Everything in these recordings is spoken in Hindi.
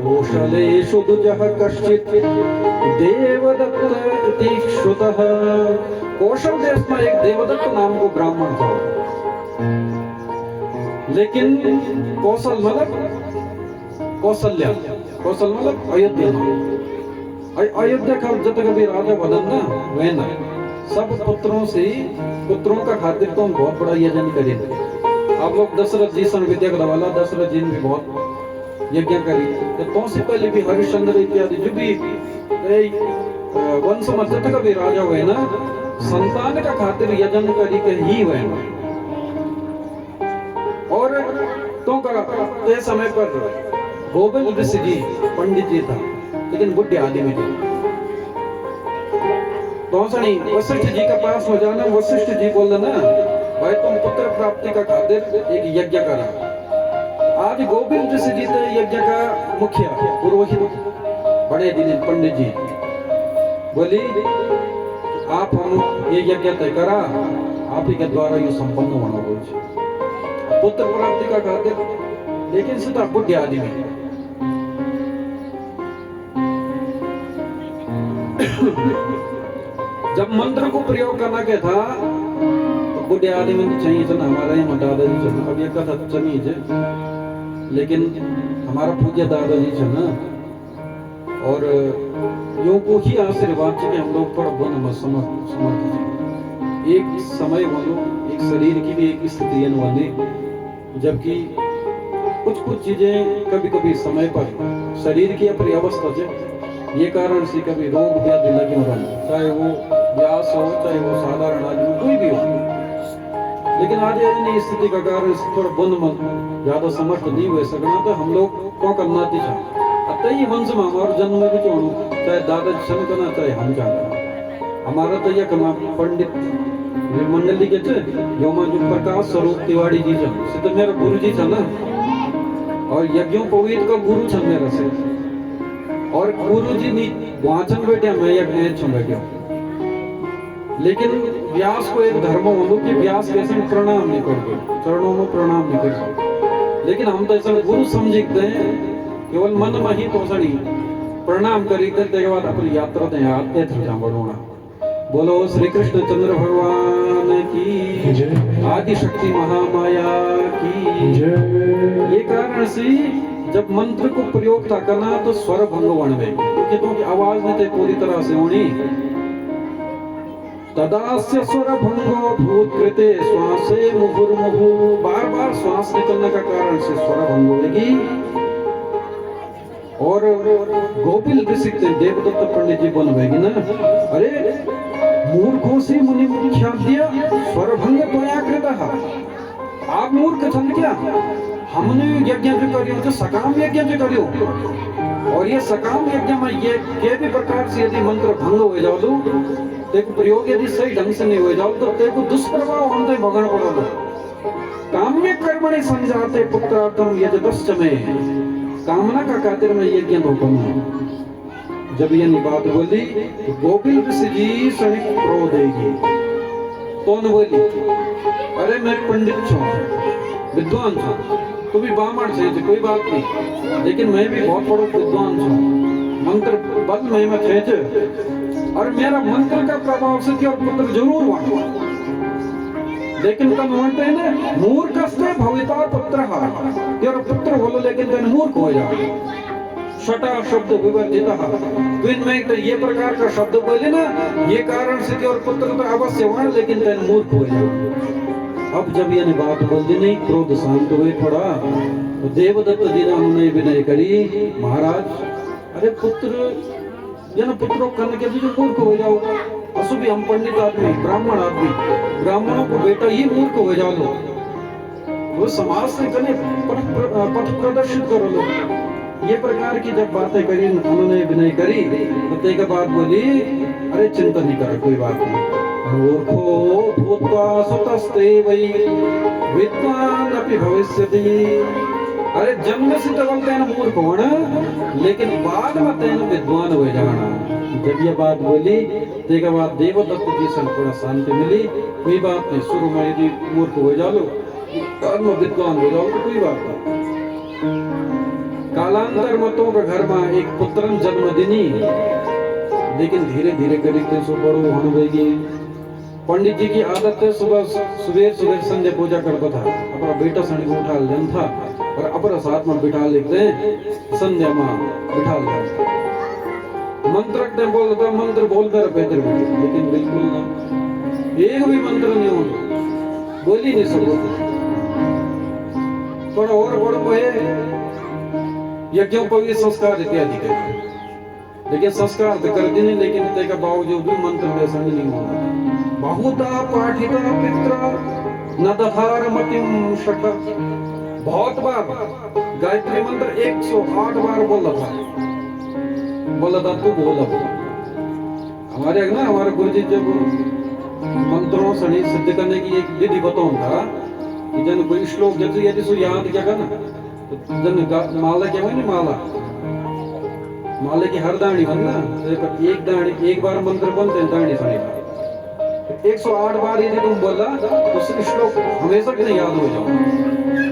कौशलेषु दुजः कश्चित् देवदत्त इति श्रुतः। कौशल देश में एक देवदत्त नाम को ब्राह्मण था, लेकिन कौशल मतलब कौशल्या, कौशल मतलब अयोध्या। अयोध्या का जब कभी राजा बदल ना वह ना सब पुत्रों से पुत्रों का खातिर तो हम बहुत बड़ा यजन करेंगे। आप लोग दशरथ जी सन विद्या का दवाला, दशरथ जी ने भी बहुत यज्ञ करी। तो से पहले भी हरिश्चंद्र इत्यादि जो भी वंश में जब कभी राजा हुए ना संतान का खातिर यजन करी के ही हुए ना। और तो का समय पर गोविंद ऋषि जी पंडित जी था, लेकिन बुढ़े आदमी थे। तो वशिष्ठ जी के पास हो जाना, वशिष्ठ जी बोल ना भाई तुम पुत्र प्राप्ति का खातिर एक यज्ञ करा। आज गोविंद ऋषि जी थे यज्ञ का मुखिया पुरोहित बड़े दिन पंडित जी बोली आप हम ये यज्ञ तय करा, आप ही के द्वारा ये संपन्न होना हो पुत्र प्राप्ति का खातिर। लेकिन सीधा बुढ़े आदमी जब मंत्र को प्रयोग करना के था तो बुढ़े आदमी चाहिए था ना, हमारा यहाँ दादाजी चल अब ये कथा चाहिए, लेकिन हमारा पूज्य दादाजी थे ना और यूं को ही आशीर्वाद से हम लोग पर बन समर्थ एक समय वालों एक शरीर की भी एक स्थिति वाली, जबकि कुछ चीजें कभी कभी समय पर शरीर की अपनी अवस्था से ये कारण से कभी रोग व्याधि लगे हो, चाहे वो व्यास हो चाहे वो साधारण आदमी कोई भी हो। लेकिन आज ऐसी स्थिति का कारण थोड़ा बंद मन ज्यादा समर्थ नहीं हुए सकना, तो हम लोग को करना थी अतई वंश में हमारे जन्म में भी क्यों चाहे दादा सन करना चाहे हम जाना हमारा तो यह कमा पंडित मंडली के थे योमा जो प्रकाश स्वरूप तिवारी जी थे तो मेरा गुरु जी था ना, और यज्ञों पवित्र का गुरु था मेरा से, और गुरु जी नी वाचन बैठे मैं यज्ञ छू बैठे। लेकिन व्यास को एक धर्म हो कि व्यास कैसे प्रणाम नहीं करते, चरणों में प्रणाम नहीं करते, लेकिन हम तो ऐसा गुरु समझते हैं केवल मन में ही तो सड़ी प्रणाम करी के बाद अपनी यात्रा तो आते थे जहाँ बढ़ोना। बोलो श्री कृष्ण चंद्र भगवान की, आदि शक्ति महामाया की जय। ये कारण से जब मंत्र को प्रयोग था करना तो स्वर भंग बन गए, क्योंकि आवाज नहीं थे पूरी तरह से होनी। तदास्य स्वर भंगो भूत कृते श्वासे मुहुर्मुहु, बार बार श्वास निकलने का कारण से स्वर भंग होगी। और गोपिल ऋषि देवदत्त पंडित जी बनवेगी ना, अरे मूर्खों से मुनि मुख्याद्य स्वर भंग त्वया कृतः। आप मूर्ख छन क्या, हमने यज्ञ जो करियो जो सकाम यज्ञ जो करियो, और ये सकाम यज्ञ में ये भी प्रकार से यदि मंत्र भंग हो जाओ तो तेको प्रयोग यदि सही ढंग से नहीं हो जाओ तो तेको दुष्प्रभाव हमते भगण पड़ो। काम्य कर्मणि संजाते पुत्रार्थम यजदश्च में, कामना का खातिर में यज्ञ हुक्म है। जब ये बात बोली तो गोपिल ऋषि जी सहित क्रोध देगी तो न बोली अरे मैं पंडित छू विद्वान छू, तू भी ब्राह्मण छे कोई बात नहीं, लेकिन मैं भी बहुत बड़ा विद्वान छू, मंत्र बल में मैं खेच और मेरा मंत्र का प्रभाव से क्या पुत्र जरूर हुआ। लेकिन कब मानते हैं ना मूर्खस्ते भविता पुत्र तेरा पुत्र बोलो, लेकिन तेन मूर्ख हो जाए। छठा शब्द विवर्जित, तो इनमें तो ये प्रकार का शब्द बोले ना ये कारण से तेरा पुत्र तो अवश्य हुआ, लेकिन तेन मूर्ख हो जाए। अब जब ये बात बोल दी नहीं क्रोध शांत हुए थोड़ा, तो देवदत्त जी ने उन्होंने विनय करी, महाराज अरे पुत्र ये ना पुत्रों करने के लिए मूर्ख हो जाओ, असुभी हम पंडित आदमी ब्राह्मण आदमी, ब्राह्मणों को बेटा ये मूर्ख हो जाओ लो, वो समाज से कने पथ प्रदर्शित करो लो। ये प्रकार की जब बातें करी उन्होंने विनय करी तो एक बात बोली अरे चिंता नहीं करो कोई बात नहीं, मूर्खो भूत्वा सुतस्ते वै विद्वान अपि भविष्यति। अरे जन्म से तो बोलते हैं मूर्ख होना, लेकिन बाद में तेन विद्वान हो जाना। जब ये बात बोली तो एक बात देवदत्त जी से थोड़ा शांति मिली, कोई बात नहीं, शुरू में यदि मूर्ख हो जाओ बाद में विद्वान हो जाओ तो कोई बात नहीं। कालांतर मतों के घर में एक पुत्रन जन्म दिनी, लेकिन धीरे धीरे करके सो बड़ो होने लगी। पंडित जी की आदत है सुबह सुबह संध्या पूजा करता था, अपना बेटा सनी को उठा लेन था और अपना साथ में बिठा लेते संध्या में बिठा लेते मंत्र बोलता मंत्र बोलता रहे, लेकिन बिल्कुल ना एक भी मंत्र नहीं होता, बोल ही नहीं सकते। थोड़ा और बड़ो है यज्ञोपवीत संस्कार इत्यादि के, लेकिन संस्कार तो कर देने, लेकिन इसके बावजूद भी मंत्र वैसा नहीं होना। बहुता पाठिता पित्र न दधार मतिम शक, बहुत बार गायत्री मंत्र 108 बार बोला था तू बोला। हमारे ना हमारे गुरुजी जब मंत्रों से सिद्ध करने की एक विधि बताऊं था कि जन कोई श्लोक जैसे यदि सो याद क्या करना तो जन माला क्या है माला की हर दाणी बनना, एक दाणी एक बार मंत्र बनते हैं दाणी सुनी 108 बार यदि तुम बोला तो श्लोक हमेशा के लिए याद हो जाओ।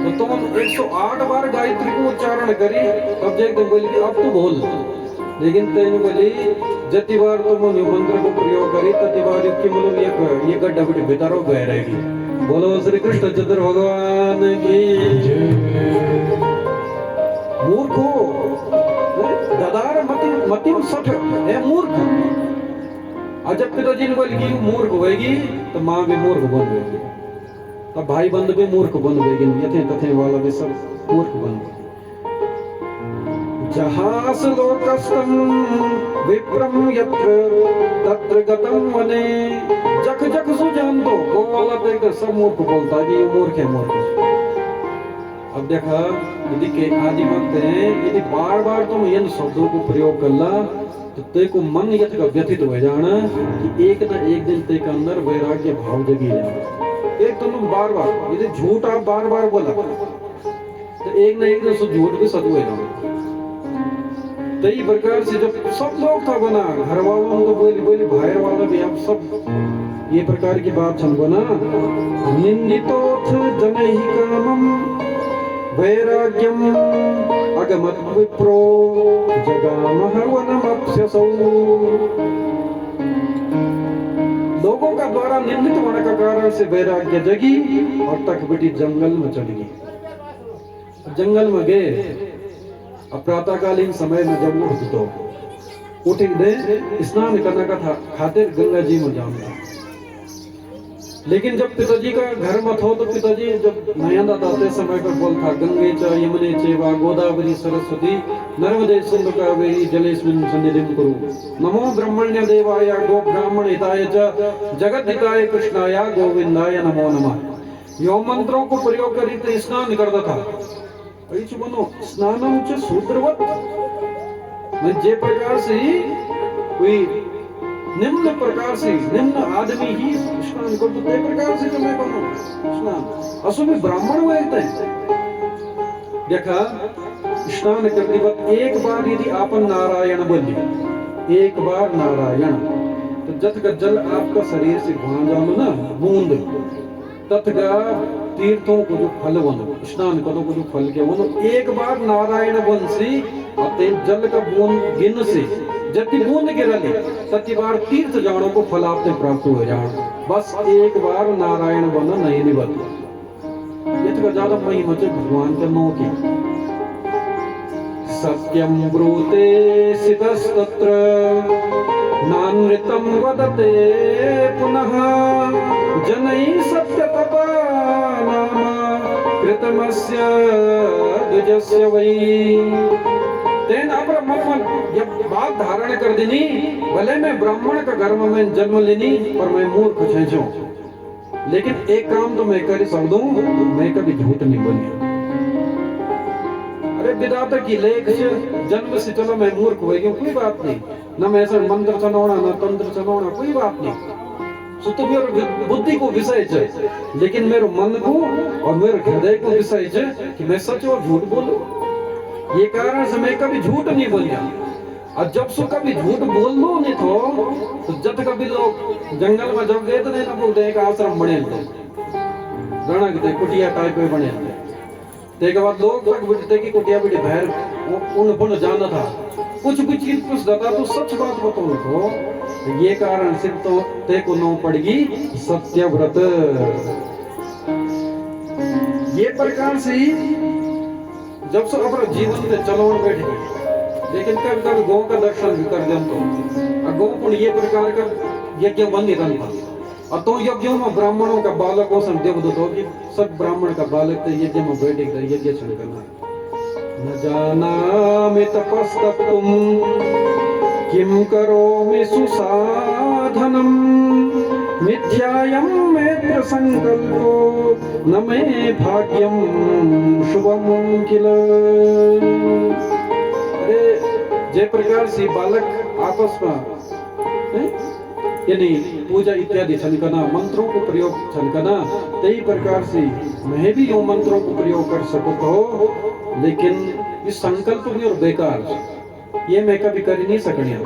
तो तुम 108 बार गायत्री को उच्चारण करी, तब जाके तुम बोली अब तू बोल, लेकिन तेने बोली जति बार तुम मंत्र को प्रयोग करी तति बार इसकी मतलब ये गड्ढा बिटी भीतरों बह रहेगी। बोलो श्री कृष्ण चतुर भगवान की जय। मूर्खो ददार मतिम सठ है मूर्ख। और जब पिताजी ने बोली कि मूर्ख होगी तो माँ भी मूर्ख बन गई, तब भाई बंधु भी मूर्ख बन गई, यथे तथे वाला भी सब मूर्ख बन गए। जहास लोकस्तम विप्रम यत्र तत्र गतम वने, जख जख सुजान दो वो वाला देखकर सब मूर्ख बोलता है कि ये मूर्ख है मूर्ख। अब देखा यदि के आदि मानते हैं यदि बार बार तुम इन शब्दों को प्रयोग करला तो तेको मन यथ का व्यथित हो जाना कि एक न एक दिन ते के अंदर वैराग्य भाव जगी जाना। एक तो तुम बार बार यदि झूठ आप बार बार बोला तो एक न एक दिन सो झूठ भी सत्य हो जाना। कई प्रकार से जब सब लोग था बना घर वालों को बोली भाई वाला भी आप सब ये प्रकार की बात छन बना। निंदितोथ जनहि कामम वैराग्यम अगमत विप्रो जगामह वनमप्स्यसौ। लोगों का द्वारा निंदित होने का कारण से वैराग्य जगी और तक बेटी जंगल में चली गई। जंगल में गए, अब प्रातःकालीन समय में जब उठ दे स्नान करने का था खातिर गंगा जी में जाऊंगा। लेकिन जब पिताजी का घर मत हो तो पिताजी जब नयन दाते समय पर बोल था गंगे च यमुने चैवा गोदावरी सरस्वती नर्मदे सिंधु कावेरी जलेस्मिन् सन्निधिं कुरु। नमो ब्रह्मण्य देवाय गो ब्राह्मण हिताय च जगत हिताय कृष्णाय गोविंदाय नमो नमः। यो मंत्रों को प्रयोग करी तो स्नान करता था। बनो स्नानम च सूत्रवत, मैं जे प्रकार से कोई निम्न प्रकार से निम्न आदमी ही स्नान करते ते प्रकार से मैं करूं स्नान। असुभी ब्राह्मण हुए थे। देखा स्नान करते वक्त एक बार यदि आपन नारायण बोली, एक बार नारायण, तो जत का जल आपका शरीर से वहां जाओ ना बूंद तथगा तीर्थों को जो फल बनो स्नान करो को जो फल के बनो, एक बार नारायण वंशी अते जल का बूंद गिन से जति बूंद गिरली तति बार तीर्थ जाणों को फल आपने प्राप्त हो जाओ। बस एक बार नारायण बनो नहीं निबत। ये तो ज्यादा महिमा है भगवान के नो की। सत्यम ब्रूते सितस्तत्र नानृतम वदते पुनः जनई सत्यतपा नाम कृतमस्य द्विजस्य वै। तेन अपर मन जब बात धारण कर देनी, भले मैं ब्राह्मण का गर्भ में जन्म लेनी पर मैं मूर्ख छेछो, लेकिन एक काम तो मैं कर सकूं, मैं कभी झूठ नहीं बोली। अरे विधाता की लेख से जन्म से चलो मैं मूर्ख हो गया कोई बात नहीं, न मैं ऐसा मंत्र चलाना न तंत्र चलाना कोई बात नहीं। सो तो मेरे बुद्धि को विषय है, लेकिन मेरे मन को और मेरे हृदय को विषय है कि मैं सच और झूठ बोलूं। ये कारण से मैं कभी झूठ नहीं बोलिया। और जब सो कभी झूठ बोल लो नहीं तो जब कभी लोग जंगल में जब गए तो नहीं ना बोलते एक आश्रम बने थे रणक थे कुटिया टाइप में बने थे। बाद लोग तक बुझते कि कुटिया बिटी बाहर उन गुण जाना था, कुछ भी चीज पूछ जाता तो सच बात बताओ तो ये कारण से तो ते को नो पड़गी सत्यव्रत। ये प्रकार से जब से अपना जीवन में चलावन बैठ गए, लेकिन कभी कभी गौ का दर्शन भी कर दें तो गौ पुण्य ये प्रकार का यज्ञ बन नहीं था। और तो यज्ञों में ब्राह्मणों का बालकों से देवदूतों की सब ब्राह्मण का बालक तो यज्ञ में बैठे यज्ञ चल करना। न जानामि तपस्तप्तुं किं करोमि सुसाधनं मिथ्यायं मेत्र संकल्पो न मे भाग्यं शुभं किल। अरे जय प्रकार से बालक आपस में यानी पूजा इत्यादि छलकना मंत्रों को प्रयोग छलकना, कई प्रकार से मैं भी यो मंत्रों को प्रयोग कर सकूं तो, लेकिन इस संकल्प में और बेकार ये मैं कभी कर नहीं सकने।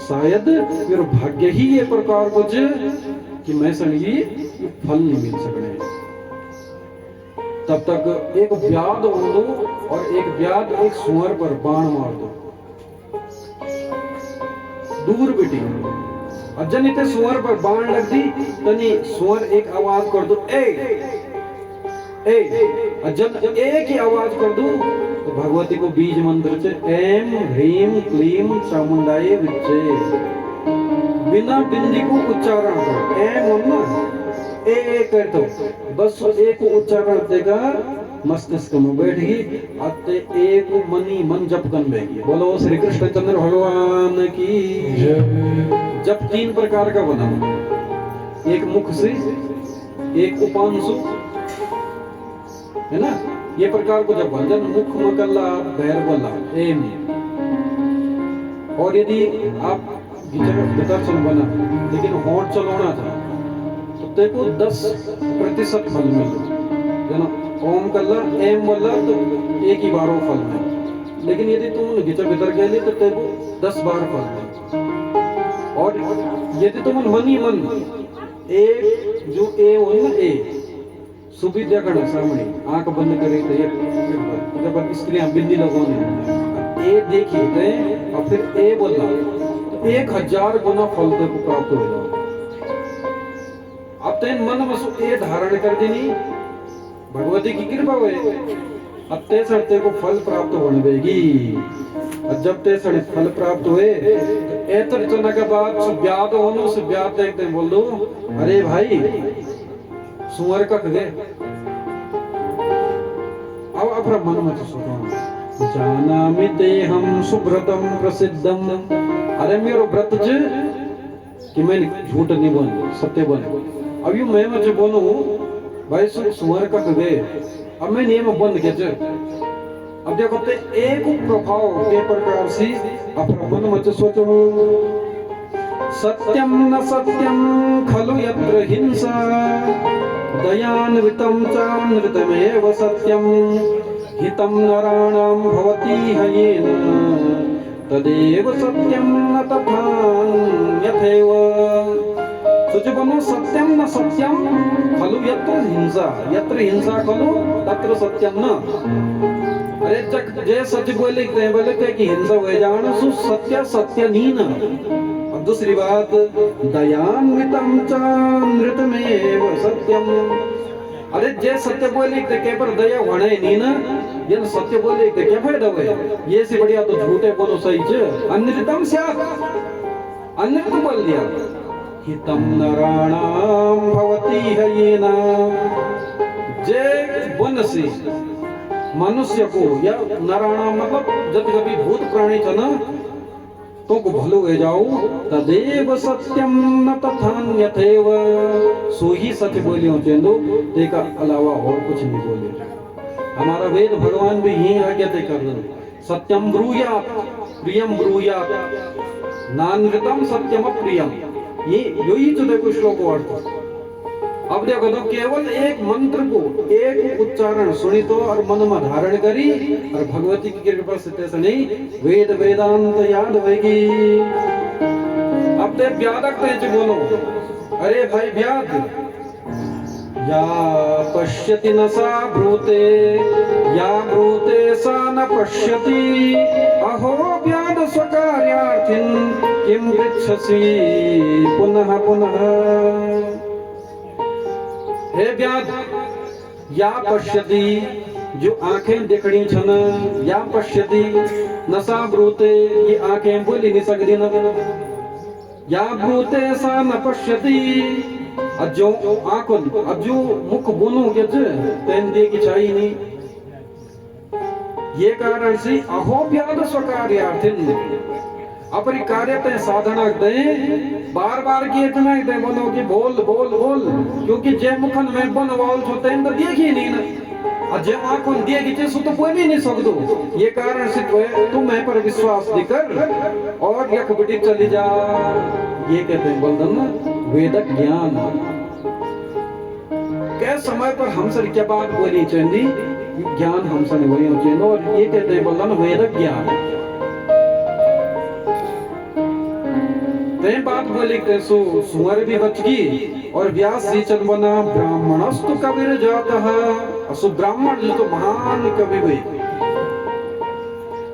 शायद मेरा भाग्य ही ये प्रकार कुछ कि मैं संगी फल नहीं मिल सकने। तब तक एक व्याध दो और एक व्याध एक सुअर पर बाण मार दो, दूर बेटी अजनी ते सुअर पर बाण लग दी तनी सुअर एक आवाज कर दो ए जब एक ही आवाज कर दो तो भगवती को बीज मंत्र से एम ह्रीम क्लीम चामुंडाए विच्चे बिना बिंदी को उच्चारण करो। एम ना ए कर दो, बस एक उच्चारण देगा मस्तिष्क में बैठेगी, अते एक मनी मन जप कर लेगी। बोलो श्री कृष्ण चंद्र भगवान की जप तीन प्रकार का बना, एक मुख से, एक उपांशु है ना, ये प्रकार को जब भजन मुख मकल्ला भैर बोला एम। और यदि आप दर्शन बना लेकिन होंठ चलाना था तो तेको 10% फल मिले ना। ओम कल्ला एम बोला तो एक ही बार फल मिले, लेकिन यदि तुम गिचर भीतर के लिए तो तेको 10 बार फल मिले। और यदि तुम मन ही मन एक जो ए हो ना ए सुविधा कर सामने आंख बंद करे तो ये जब स्त्रियां बिंदी लगाने ए देखी थे और फिर ए बोला तो 1000 गुना फल को प्राप्त हो जाओ। अब तेन मन में ए धारण कर देनी भगवती की कृपा हुए अत्ते सड़ते को फल प्राप्त होने देगी। और जब ते सड़े फल प्राप्त हुए तो एतर चना के बाद ब्याद होने से ब्याद देखते बोल दो अरे भाई सुअर कख गए। अब अपना मन मत सोचो जानामि तेहं सुव्रतम प्रसिद्धम। अरे मेरो व्रत कि मैं झूठ नहीं बोल सत्य बोल। अब यू मैं मत बोलूं भाई सुअर कख गए, अब मैं नियम बंद किया। अब देखो ते एक प्रभाव के प्रकार से अपना मन मत सोचो सत्यम न सत्यम खलु यत्र हिंसा दयान्वितं चानृतमेव सत्यम हितं नराणां भवति हयेन तदेव सत्यम न तथान्यथैव। सोचो बनो सत्यम न सत्यम खलु यत्र हिंसा खलु तत्र सत्यम न। अरे जग जे सच बोले कि हिंसा हो जाना सु सत्य सत्य नहीं ना। अब दूसरी बात दयान्वितं चानृतमेव सत्यम। अरे जे सत्य बोले के पर दया होने नहीं ना, ये सत्य बोले के क्या फायदा हुआ? ये से बढ़िया तो झूठे बोलो सही च अनृतम स्यात्, अनृत बोल दिया। हितं नराणां भवति हयेन। जे वन से मनुष्य को या नराणां मतलब जब कभी भूत प्राणी था ना तो को भलो हो जाओ तदेव सत्यम न तथान्यथैव। सो ही सत्य बोलियो चेंदो तेका अलावा और कुछ नहीं बोले। हमारा वेद भगवान भी यही आज्ञा तय कर रहे सत्यम ब्रूयात प्रियम ब्रूयात नानृतम सत्यम प्रियम। ये यही तो देखो श्लोक अर्थ। अब देखो तो केवल एक मंत्र को एक उच्चारण सुनी तो और मन में धारण करी और भगवती की कृपा से तैसे नहीं वेद वेदांत याद होगी। अब ते व्यादक तेज बोलो अरे भाई व्याद या पश्यति न सा ब्रूते, या ब्रूते सा न पश्यति, अहो व्याध स्वकार्यार्थिन किम पृच्छसि पुनः पुनः। हे व्याध, या पश्यति जो आंखें देखनी छन, या पश्यति नसा ब्रूते ये आंखें बोली नहीं सकती न, या ब्रूते सा न पश्यति अजो आंखों अजो मुख बोनो के तेन दे की चाहिए नहीं। ये कारण से अहो व्याध स्वकार्यार्थिन अपनी कार्य ते साधना दे बार बार की इतना दे बोलो कि बोल बोल बोल, क्योंकि जे मुखन में बन वाल छो तेन तो देख ही नहीं ना, और जे आंखों दे की चीज तो बोल ही नहीं सकदो। ये कारण से तू मैं पर विश्वास दिकर और यक बिटी चली जा। ये कहते हैं बोलदन ना वेद ज्ञान के समय पर हमसे क्या बात बोली चाहिए, ज्ञान हमसे नहीं बोली चाहिए। और ये कहते हैं बोलदन वेद ज्ञान ते बात बोली के सुअर भी बच गई। और व्यास जी चंद बना ब्राह्मणस्तु कबीर जाता है, असु ब्राह्मण जो तो महान कवि हुए।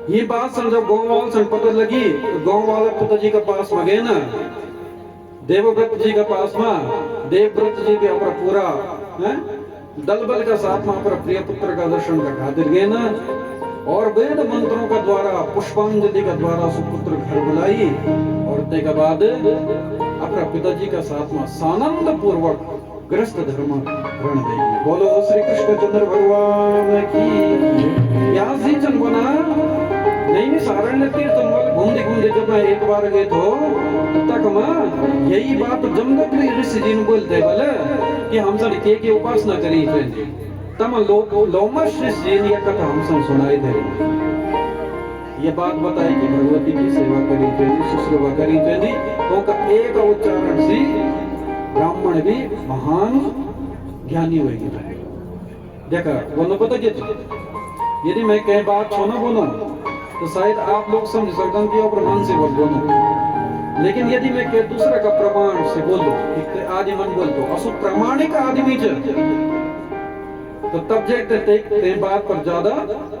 ये बात समझो गाँव वालों से पता लगी, गाँव वाले पिताजी के पास में गए ना, देवव्रत जी के पास में। देवव्रत जी भी अपना पूरा दल बल का साथ में अपना प्रिय पुत्र का दर्शन का खातिर गए ना, और वेद मंत्रों का द्वारा पुष्पांजलि का द्वारा सुपुत्र घर बुलाई। और ते के बाद अपना पिताजी का साथ में सानंद पूर्वक गृहस्थ धर्म रण देगी। बोलो श्री कृष्ण चंद्र भगवान की। व्यास जी चंद बना नहीं सारण्य तीर्थ घूमते घूमते जब मैं एक बार गए तो तक मैं यही बात जमदग्नि ऋषि जी ने बोलते बोले कि हम सब के उपासना करी थे, तम लोमश ऋषि जी ने कथा हम सब सुनाई थे। ये बात बताई कि भगवती की सेवा करी थे, शुश्रूषा करी थे, तो का एक उच्चारण से ब्राह्मण भी महान ज्ञानी होगी। देखा बोलो पता क्या, यदि मैं कई बात छोना बोलूं तो शायद आप लोग समझ सकते हैं कि और प्रमाण से बोलूं, लेकिन यदि मैं के दूसरे का प्रमाण से बोलूं आदि मन बोल दो असु प्रामाणिक आदमी तो तब जे बात पर ज्यादा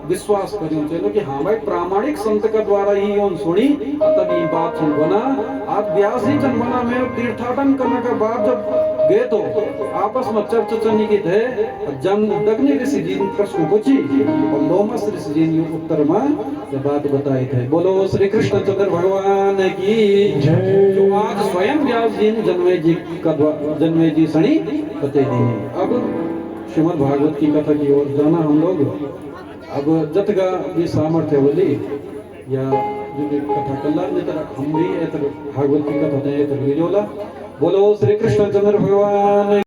विश्वास करूं चलो कि हाँ भाई प्रामाणिक संत का द्वारा ही उन सुनी तब ये बात सुन बना। आप व्यास जी चंद बना में तीर्थाटन करने के बाद जब गए तो आपस में चर्चा चलने की थे। जमदग्नि ऋषि जी ने प्रश्न पूछी और लोमस ऋषि जी ने उत्तर में ये बात बताई थे। बोलो श्री कृष्ण चंद्र भगवान की जो आज स्वयं व्यास जी ने जन्मे जी सणी बते दी। अब श्रीमद् भागवत की कथा की ओर जाना हम लोग। अब जतगा ये सामर्थ्य बोली या जो भी कथा कल्ला हम भी भागवत की कथा दे बोलो श्री कृष्ण चंद्र भगवान।